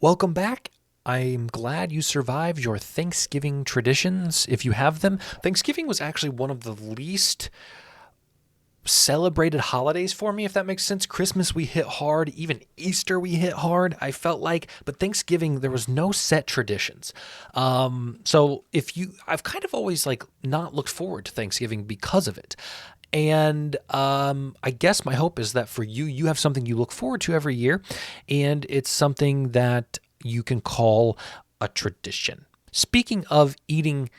Welcome back. I'm glad you survived your Thanksgiving traditions, if you have them. Thanksgiving was actually one of the least celebrated holidays for me, if that makes sense. Christmas we hit hard, even Easter we hit hard, I felt like, but Thanksgiving there was no set traditions. So I've kind of always like not looked forward to Thanksgiving because of it. And I guess my hope is that for you, you have something you look forward to every year, and it's something that you can call a tradition. Speaking of eating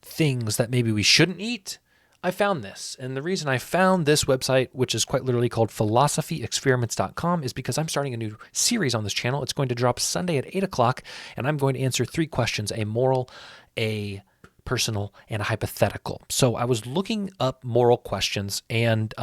things that maybe we shouldn't eat, I found this. And the reason I found this website, which is quite literally called philosphyexperiments.com, is because I'm starting a new series on this channel. It's going to drop Sunday at 8 o'clock, and I'm going to answer 3 questions: a moral, a personal, and a hypothetical. So I was looking up moral questions, and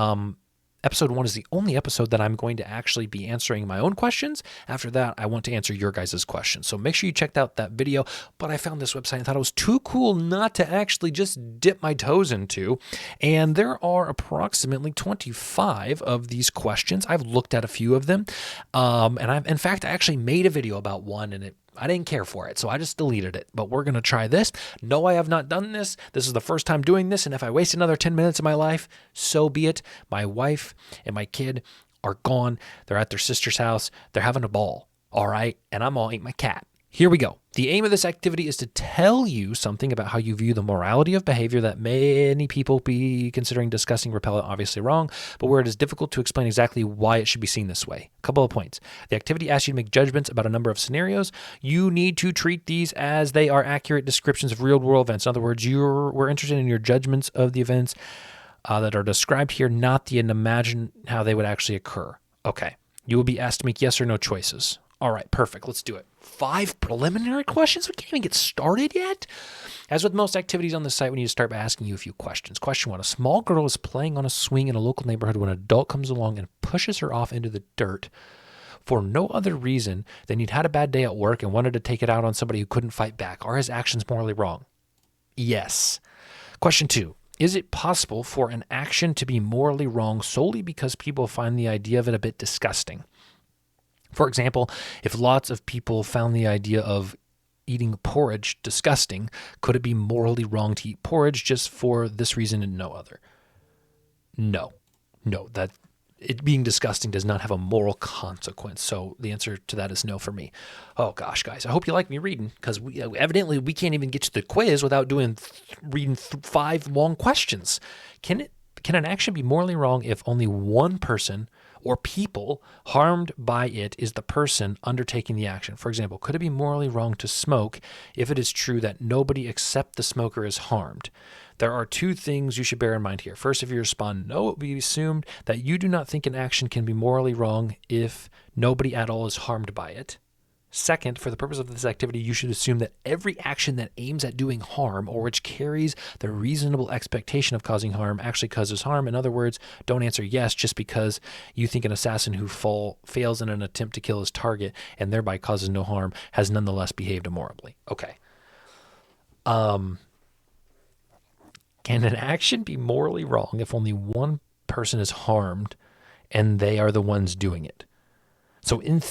episode 1 is the only episode that I'm going to actually be answering my own questions. After that, I want to answer your guys' questions. So make sure you checked out that video. But I found this website and thought it was too cool not to actually just dip my toes into. And there are approximately 25 of these questions. I've looked at a few of them. In fact, I actually made a video about one, and I didn't care for it, so I just deleted it. But we're going to try this. No, I have not done this. This is the first time doing this, and if I waste another 10 minutes of my life, so be it. My wife and my kid are gone. They're at their sister's house. They're having a ball, all right? And I'm all eating my cat. Here we go. The aim of this activity is to tell you something about how you view the morality of behavior that many people be considering disgusting, repellent, obviously wrong, but where it is difficult to explain exactly why it should be seen this way. A couple of points. The activity asks you to make judgments about a number of scenarios. You need to treat these as they are accurate descriptions of real-world events. In other words, we're interested in your judgments of the events that are described here, not the imagine how they would actually occur. Okay. You will be asked to make yes or no choices. All right, perfect. Let's do it. 5 preliminary questions? We can't even get started yet. As with most activities on the site, we need to start by asking you a few questions. Question 1. A small girl is playing on a swing in a local neighborhood when an adult comes along and pushes her off into the dirt for no other reason than he'd had a bad day at work and wanted to take it out on somebody who couldn't fight back. Are his actions morally wrong? Yes. Question 2. Is it possible for an action to be morally wrong solely because people find the idea of it a bit disgusting? For example, if lots of people found the idea of eating porridge disgusting, could it be morally wrong to eat porridge just for this reason and no other? No, that it being disgusting does not have a moral consequence. So the answer to that is no for me. Oh gosh, guys, I hope you like me reading, because evidently we can't even get to the quiz without reading 5 long questions. Can an action be morally wrong if only one person or people harmed by it is the person undertaking the action? For example, could it be morally wrong to smoke if it is true that nobody except the smoker is harmed? There are 2 things you should bear in mind here. First, if you respond no, it will be assumed that you do not think an action can be morally wrong if nobody at all is harmed by it. Second, for the purpose of this activity, you should assume that every action that aims at doing harm or which carries the reasonable expectation of causing harm actually causes harm. In other words, don't answer yes just because you think an assassin who fails in an attempt to kill his target and thereby causes no harm has nonetheless behaved immorally. Okay. Can an action be morally wrong if only one person is harmed and they are the ones doing it? So in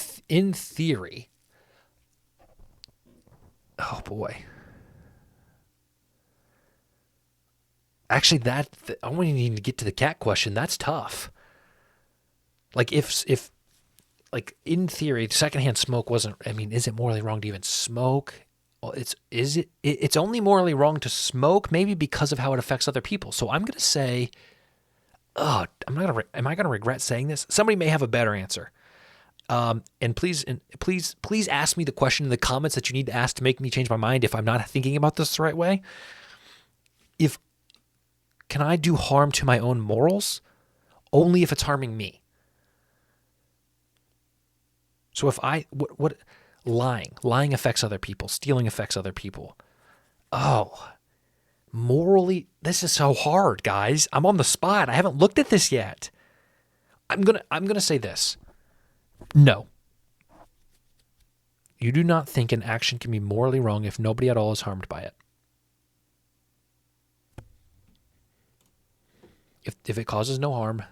theory, oh boy. Actually, I won't even need to get to the cat question. That's tough. Like if like in theory, secondhand smoke wasn't. I mean, is it morally wrong to even smoke? Well, it's only morally wrong to smoke, maybe because of how it affects other people. So I'm gonna say, am I gonna regret saying this? Somebody may have a better answer. And please ask me the question in the comments that you need to ask to make me change my mind if I'm not thinking about this the right way. Can I do harm to my own morals? Only if it's harming me. So if lying affects other people, stealing affects other people. Oh, morally, this is so hard, guys. I'm on the spot. I haven't looked at this yet. I'm gonna say this. No. You do not think an action can be morally wrong if nobody at all is harmed by it. If it causes no harm,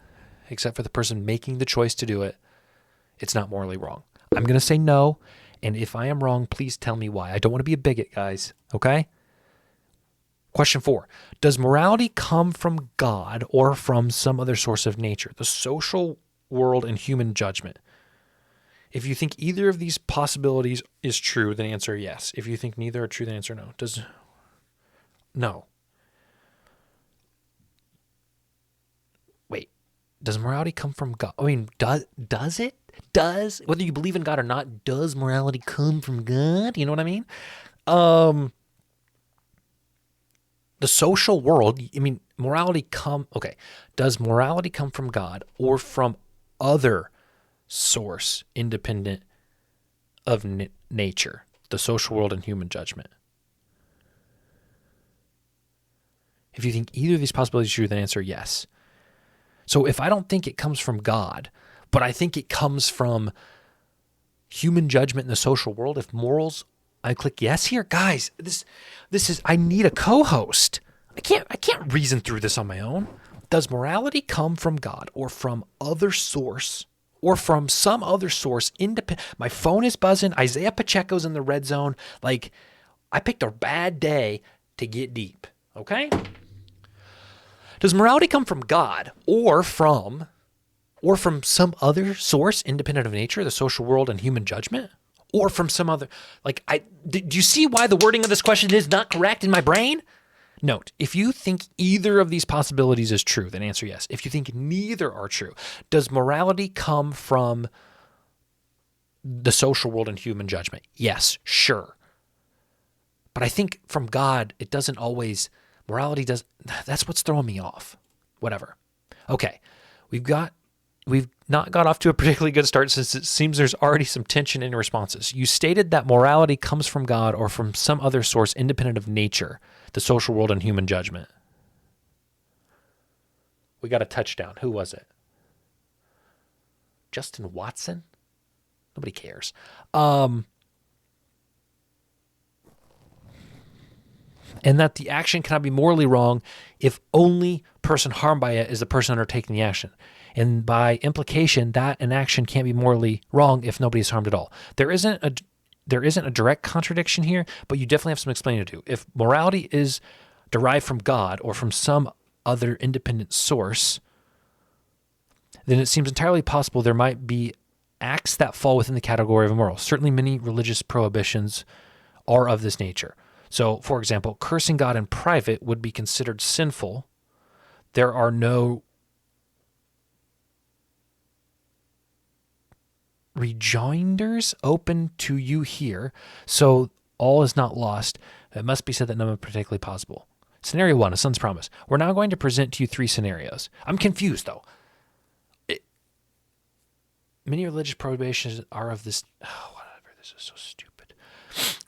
except for the person making the choice to do it, it's not morally wrong. I'm going to say no, And if I am wrong, please tell me why. I don't want to be a bigot, guys. Okay? Question 4. Does morality come from God or from some other source of nature? The social world and human judgment. If you think either of these possibilities is true, then answer yes. If you think neither are true, then answer no. No. Wait. Does morality come from God? I mean, does it? Whether you believe in God or not, does morality come from God? You know what I mean? The social world, I mean, does morality come from God or from other source independent of nature, the social world and human judgment? If you think either of these possibilities are true, then answer yes. So if I don't think it comes from God, but I think it comes from human judgment in the social world, if morals, I click yes here. Guys, this is, I need a co-host. I can't reason through this on my own. Does morality come from God or from other source or from some other source independent? My phone is buzzing. Isaiah Pacheco's in the red zone. Like, I picked a bad day to get deep. Okay? Does morality come from God or from some other source independent of nature, the social world and human judgment? Or from some other, do you see why the wording of this question is not correct in my brain? Note, if you think either of these possibilities is true, then answer yes. If you think neither are true, does morality come from the social world and human judgment? Yes, sure. But I think from God, it doesn't always, morality does, that's what's throwing me off. Whatever. Okay, we've not got off to a particularly good start since it seems there's already some tension in responses. You stated that morality comes from God or from some other source independent of nature, the social world and human judgment. We got a touchdown. Who was it? Justin Watson? Nobody cares. And that the action cannot be morally wrong if only person harmed by it is the person undertaking the action. And by implication, that an action can't be morally wrong if nobody is harmed at all. There isn't a direct contradiction here, but you definitely have some explaining to do. If morality is derived from God or from some other independent source, then it seems entirely possible there might be acts that fall within the category of immoral. Certainly many religious prohibitions are of this nature. So, for example, cursing God in private would be considered sinful. There are no rejoinders open to you here, so all is not lost. It must be said that none are particularly possible. Scenario 1, a son's promise. We're now going to present to you 3 scenarios. I'm confused, though. Many religious prohibitions are of this... Oh, whatever. This is so stupid.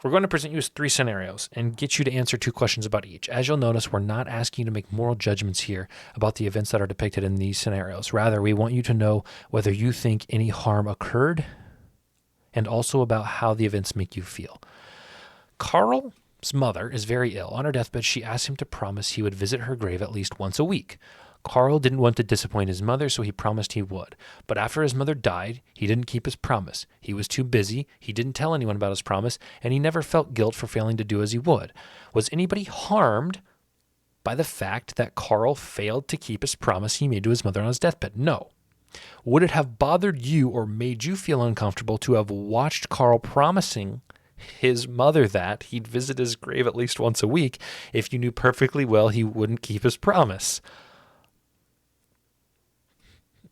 We're going to present you with 3 scenarios and get you to answer 2 questions about each. As you'll notice, we're not asking you to make moral judgments here about the events that are depicted in these scenarios. Rather, we want you to know whether you think any harm occurred and also about how the events make you feel. Carl's mother is very ill. On her deathbed, she asked him to promise he would visit her grave at least once a week. Carl didn't want to disappoint his mother, so he promised he would. But after his mother died, he didn't keep his promise. He was too busy, he didn't tell anyone about his promise, and he never felt guilt for failing to do as he would. Was anybody harmed by the fact that Carl failed to keep his promise he made to his mother on his deathbed? No. Would it have bothered you or made you feel uncomfortable to have watched Carl promising his mother that he'd visit his grave at least once a week if you knew perfectly well he wouldn't keep his promise?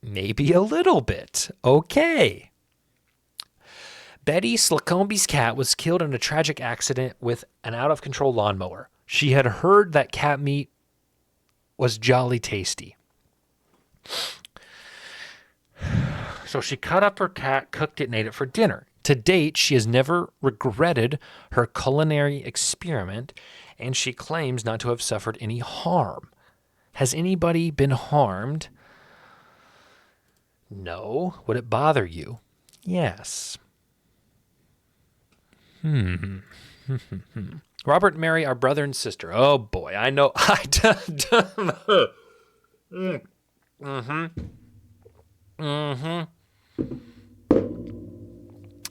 Maybe a little bit. Okay. Betty Slacombe's cat was killed in a tragic accident with an out-of-control lawnmower. She had heard that cat meat was jolly tasty. So she cut up her cat, cooked it, and ate it for dinner. To date, she has never regretted her culinary experiment, and she claims not to have suffered any harm. Has anybody been harmed? No. Would it bother you? Yes. Robert and Mary are brother and sister. Oh boy, I know.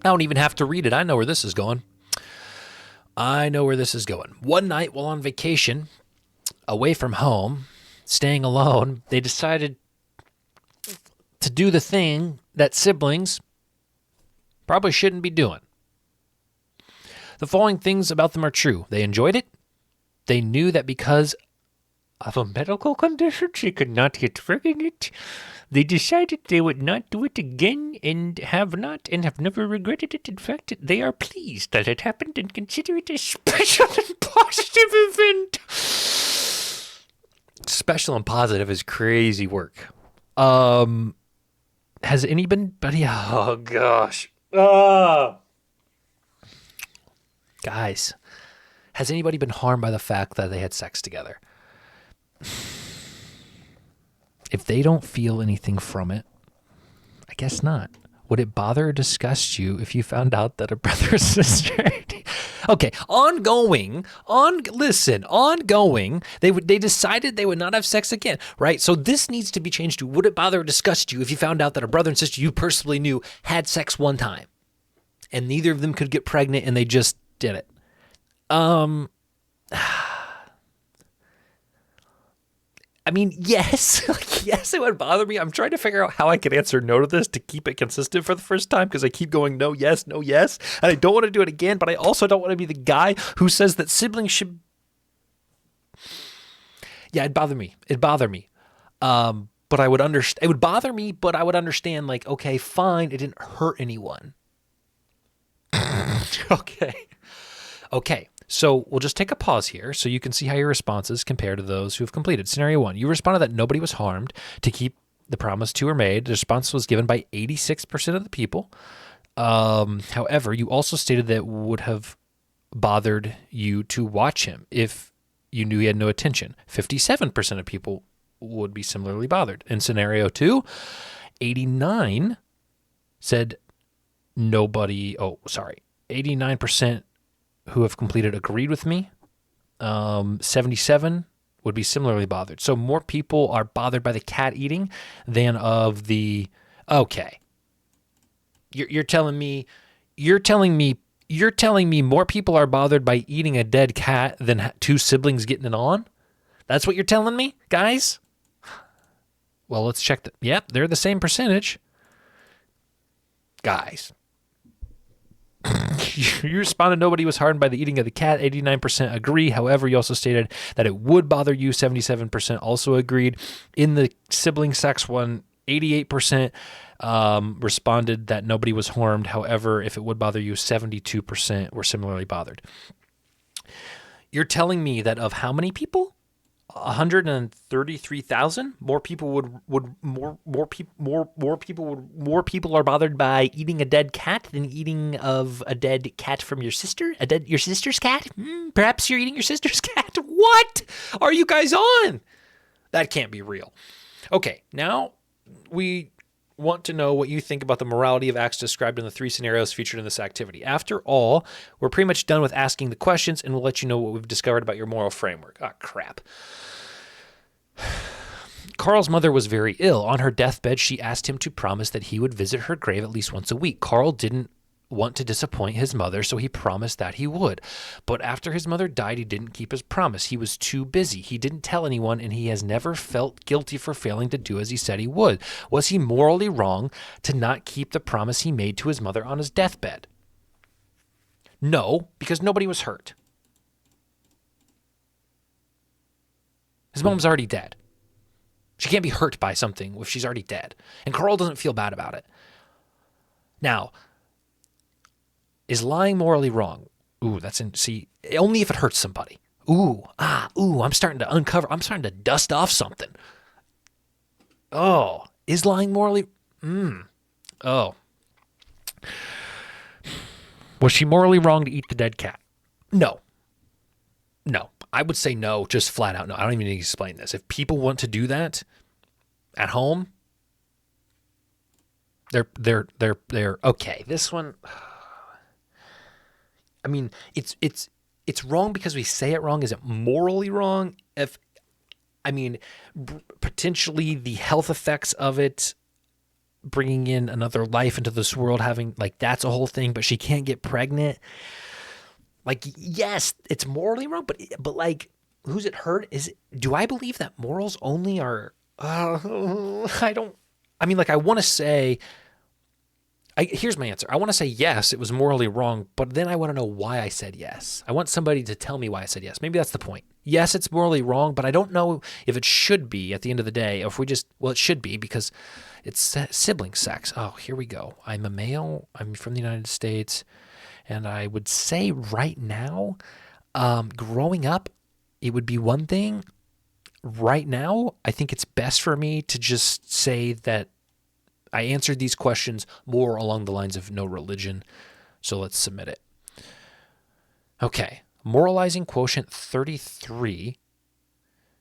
I don't even have to read it. I know where this is going. One night while on vacation, away from home, staying alone, they decided to do the thing that siblings probably shouldn't be doing. The following things about them are true. They enjoyed it. They knew that because of a medical condition, she could not get pregnant. They decided they would not do it again and have never regretted it. In fact, they are pleased that it happened and consider it a special and positive event. Special and positive is crazy work. Has anybody? Oh gosh. Guys, has anybody been harmed by the fact that they had sex together? If they don't feel anything from it, I guess not. Would it bother or disgust you if you found out that a brother or sister? Okay, ongoing. They decided they would not have sex again, right? So this needs to be changed to, would it bother or disgust you if you found out that a brother and sister you personally knew had sex one time and neither of them could get pregnant and they just did it? I mean, yes. Yes, it would bother me. I'm trying to figure out how I can answer no to this to keep it consistent for the first time because I keep going no, yes, no, yes. And I don't want to do it again, but I also don't want to be the guy who says that siblings should... Yeah, it'd bother me. But I would understand. It would bother me, but I would understand, like, okay, fine, it didn't hurt anyone. Okay. So we'll just take a pause here so you can see how your responses compare to those who have completed. Scenario 1, you responded that nobody was harmed to keep the promise to or made. The response was given by 86% of the people. However, you also stated that it would have bothered you to watch him if you knew he had no attention. 57% of people would be similarly bothered. In scenario 2, 89 said nobody, 89% who have completed agreed with me. 77 would be similarly bothered. So more people are bothered by the cat eating than of the... Okay. You're telling me more people are bothered by eating a dead cat than two siblings getting it on? That's what you're telling me, guys? Well, let's check that. Yep, they're the same percentage. Guys. You responded nobody was harmed by the eating of the cat. 89% agree. However, you also stated that it would bother you. 77% also agreed. In the sibling sex one, 88% responded that nobody was harmed. However, if it would bother you, 72% were similarly bothered. You're telling me that of how many people? 133,000 more people more people are bothered by eating a dead cat than eating of a dead cat from your sister, your sister's cat. Perhaps you're eating your sister's cat. What are you guys on? That can't be real. Okay, now we want to know what you think about the morality of acts described in the 3 scenarios featured in this activity. After all, we're pretty much done with asking the questions, and we'll let you know what we've discovered about your moral framework. Ah, crap. Carl's mother was very ill. On her deathbed, she asked him to promise that he would visit her grave at least once a week. Carl didn't want to disappoint his mother, so he promised that he would. But after his mother died, he didn't keep his promise. He was too busy. He didn't tell anyone, and he has never felt guilty for failing to do as he said he would. Was he morally wrong to not keep the promise he made to his mother on his deathbed? No, because nobody was hurt. His mom's already dead. She can't be hurt by something if she's already dead. And Carl doesn't feel bad about it. Now, is lying morally wrong? See, only if it hurts somebody. I'm starting to dust off something. Oh, is lying morally? Oh. Was she morally wrong to eat the dead cat? No. I would say no, just flat out no. I don't even need to explain this. If people want to do that at home, they're okay. This one, I mean, it's wrong because we say it wrong. Is it morally wrong? Potentially the health effects of it bringing in another life into this world, having like that's a whole thing, but she can't get pregnant. Like, yes, it's morally wrong, but like, who's it hurt? Do I believe that morals only are? I don't. I mean, like, I want to say. Here's my answer. I want to say yes, it was morally wrong, but then I want to know why I said yes. I want somebody to tell me why I said yes. Maybe that's the point. Yes, it's morally wrong, but I don't know if it should be at the end of the day. If we just, well, it should be because it's sibling sex. Oh, here we go. I'm a male. I'm from the United States. And I would say right now, growing up, it would be one thing. Right now, I think it's best for me to just say that I answered these questions more along the lines of no religion. So let's submit it. Okay. Moralizing quotient 33.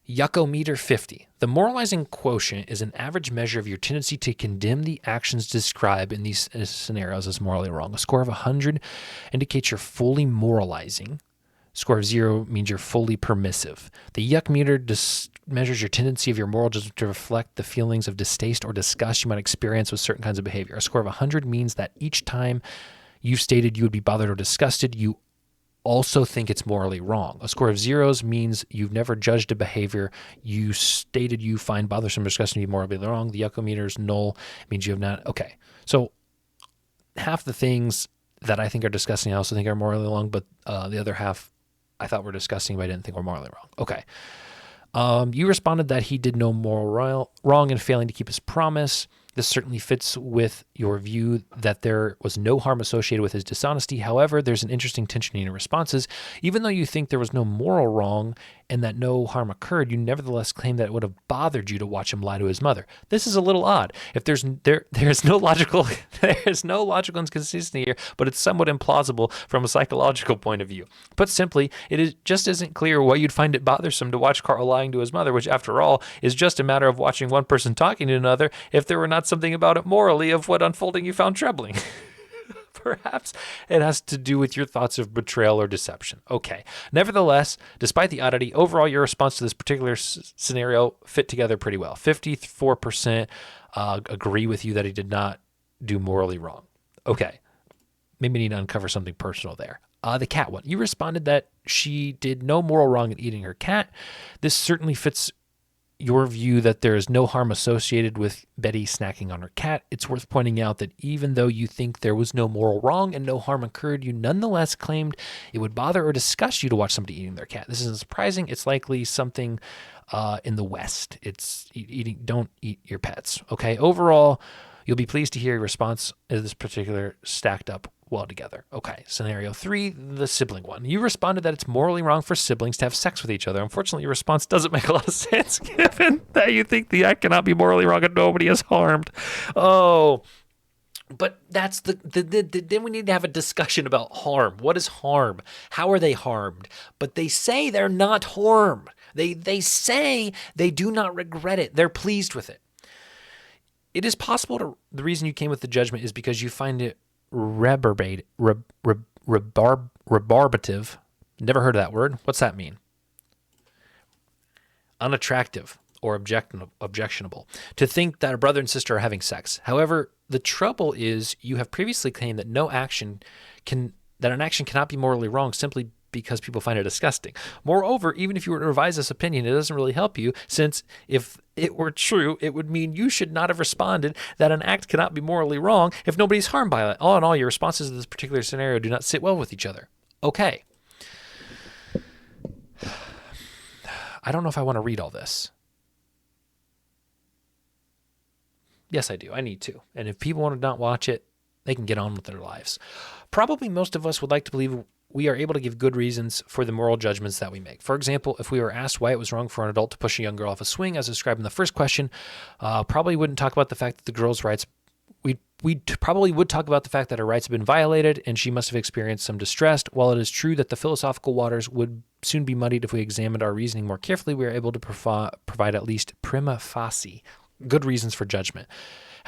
Yuckometer 50. The moralizing quotient is an average measure of your tendency to condemn the actions described in these scenarios as morally wrong. A score of 100 indicates you're fully moralizing. A score of 0 means you're fully permissive. The yuck meter measures your tendency of your moral judgment to reflect the feelings of distaste or disgust you might experience with certain kinds of behavior. A score of 100 means that each time you've stated you would be bothered or disgusted, you also think it's morally wrong. A score of 0s means you've never judged a behavior you stated you find bothersome or disgusting to be morally wrong. The yuckometer is null, means you have not. Okay, so half the things that I think are disgusting I also think are morally wrong, but the other half I thought were disgusting but I didn't think were morally wrong. Okay. You responded that he did no moral wrong in failing to keep his promise. This certainly fits with your view that there was no harm associated with his dishonesty. However, there's an interesting tension in your responses. Even though you think there was no moral wrong and that no harm occurred, you nevertheless claim that it would have bothered you to watch him lie to his mother. This is a little odd. If there's no logical inconsistency here, but it's somewhat implausible from a psychological point of view. Put simply, just isn't clear why you'd find it bothersome to watch Carl lying to his mother, which after all is just a matter of watching one person talking to another, if there were not something about it morally of what unfolding you found troubling. Perhaps it has to do with your thoughts of betrayal or deception. Okay. Nevertheless, despite the oddity, overall your response to this particular scenario fit together pretty well. 54% agree with you that he did not do morally wrong. Okay. Maybe need to uncover something personal there. The cat one. You responded that she did no moral wrong in eating her cat. This certainly fits your view that there is no harm associated with Betty snacking on her cat. It's worth pointing out that even though you think there was no moral wrong and no harm occurred, you nonetheless claimed it would bother or disgust you to watch somebody eating their cat. This isn't surprising. It's likely something in the West. It's don't eat your pets. Okay. Overall, you'll be pleased to hear your response is this particular stacked up well together. Okay, scenario 3, the sibling one. You responded that it's morally wrong for siblings to have sex with each other. Unfortunately, your response doesn't make a lot of sense given that you think the act cannot be morally wrong and nobody is harmed. Oh, but that's then we need to have a discussion about harm. What is harm? How are they harmed? But they say they're not harmed. They say they do not regret it. They're pleased with it. It is possible the reason you came with the judgment is because you find it rebarbative. Never heard of that word. What's that mean? Unattractive or objectionable. To think that a brother and sister are having sex. However, the trouble is you have previously claimed that an action cannot be morally wrong simply because people find it disgusting. Moreover, even if you were to revise this opinion, it doesn't really help you, since if it were true, it would mean you should not have responded that an act cannot be morally wrong if nobody's harmed by it. All in all, your responses to this particular scenario do not sit well with each other. Okay. I don't know if I want to read all this. Yes, I do. I need to. And if people want to not watch it, they can get on with their lives. Probably most of us would like to believe we are able to give good reasons for the moral judgments that we make. For example, if we were asked why it was wrong for an adult to push a young girl off a swing, as described in the first question, probably wouldn't talk about the fact that the girl's rights. We probably would talk about the fact that her rights have been violated and she must have experienced some distress. While it is true that the philosophical waters would soon be muddied if we examined our reasoning more carefully, we are able to provide at least prima facie good reasons for judgment.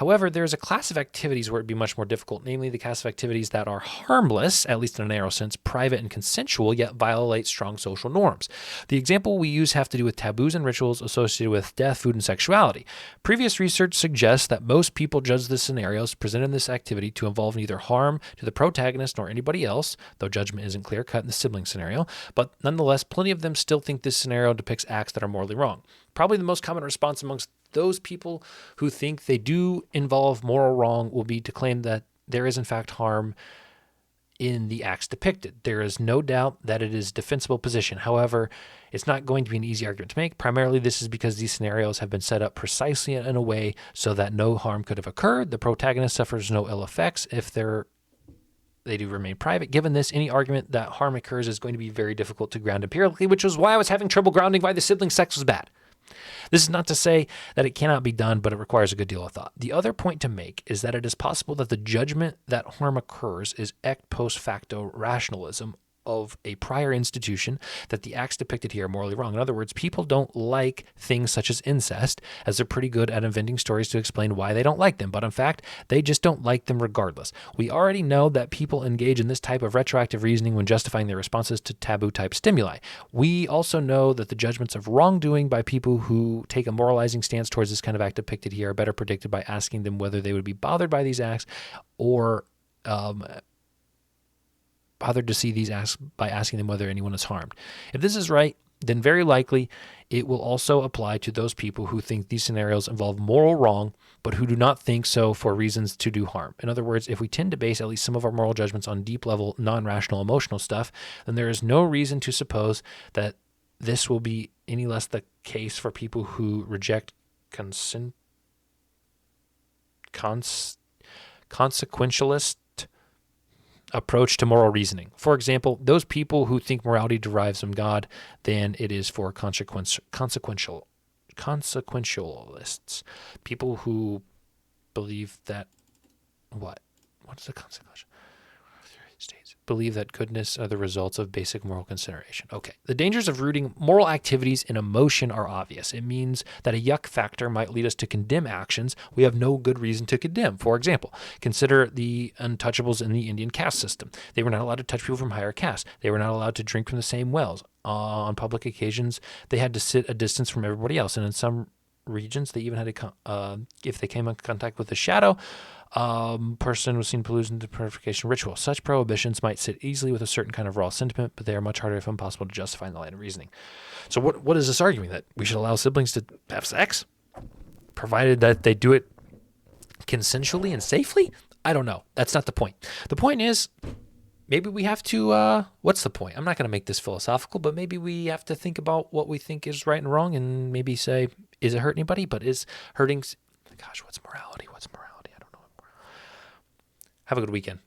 However, there is a class of activities where it'd be much more difficult, namely the class of activities that are harmless, at least in a narrow sense, private and consensual, yet violate strong social norms. The example we use have to do with taboos and rituals associated with death, food, and sexuality. Previous research suggests that most people judge the scenarios presented in this activity to involve neither harm to the protagonist nor anybody else, though judgment isn't clear-cut in the sibling scenario, but nonetheless, plenty of them still think this scenario depicts acts that are morally wrong. Probably the most common response amongst those people who think they do involve moral wrong will be to claim that there is in fact harm in the acts depicted. There is no doubt that it is a defensible position. However, it's not going to be an easy argument to make. Primarily, this is because these scenarios have been set up precisely in a way so that no harm could have occurred. The protagonist suffers no ill effects if they do remain private. Given this, any argument that harm occurs is going to be very difficult to ground empirically, which was why I was having trouble grounding why the sibling sex was bad. This is not to say that it cannot be done, but it requires a good deal of thought. The other point to make is that it is possible that the judgment that harm occurs is ex post facto rationalism of a prior institution that the acts depicted here are morally wrong. In other words, people don't like things such as incest, as they're pretty good at inventing stories to explain why they don't like them, but in fact, they just don't like them regardless. We already know that people engage in this type of retroactive reasoning when justifying their responses to taboo-type stimuli. We also know that the judgments of wrongdoing by people who take a moralizing stance towards this kind of act depicted here are better predicted by asking them whether they would be bothered by these acts or bothered to see these acts by asking them whether anyone is harmed. If this is right, then very likely it will also apply to those people who think these scenarios involve moral wrong, but who do not think so for reasons to do harm. In other words, if we tend to base at least some of our moral judgments on deep-level, non-rational emotional stuff, then there is no reason to suppose that this will be any less the case for people who reject consequentialist approach to moral reasoning. For example, those people who think morality derives from God than it is for consequentialists. People who believe that what is the consequential? States believe that goodness are the results of basic moral consideration. Okay. The dangers of rooting moral activities in emotion are obvious. It means that a yuck factor might lead us to condemn actions we have no good reason to condemn. For example, consider the untouchables in the Indian caste system. They were not allowed to touch people from higher castes. They were not allowed to drink from the same wells. On public occasions, they had to sit a distance from everybody else. And in some regions, they even had to, if they came in contact with a shadow, person was seen to lose into purification ritual. Such prohibitions might sit easily with a certain kind of raw sentiment, but they are much harder, if impossible, to justify in the light of reasoning. So what is this arguing? That we should allow siblings to have sex, provided that they do it consensually and safely? I don't know. That's not the point. The point is, maybe we have to, what's the point? I'm not going to make this philosophical, but maybe we have to think about what we think is right and wrong and maybe say, is it hurt anybody? But is hurting, gosh, what's morality? I don't know. Have a good weekend.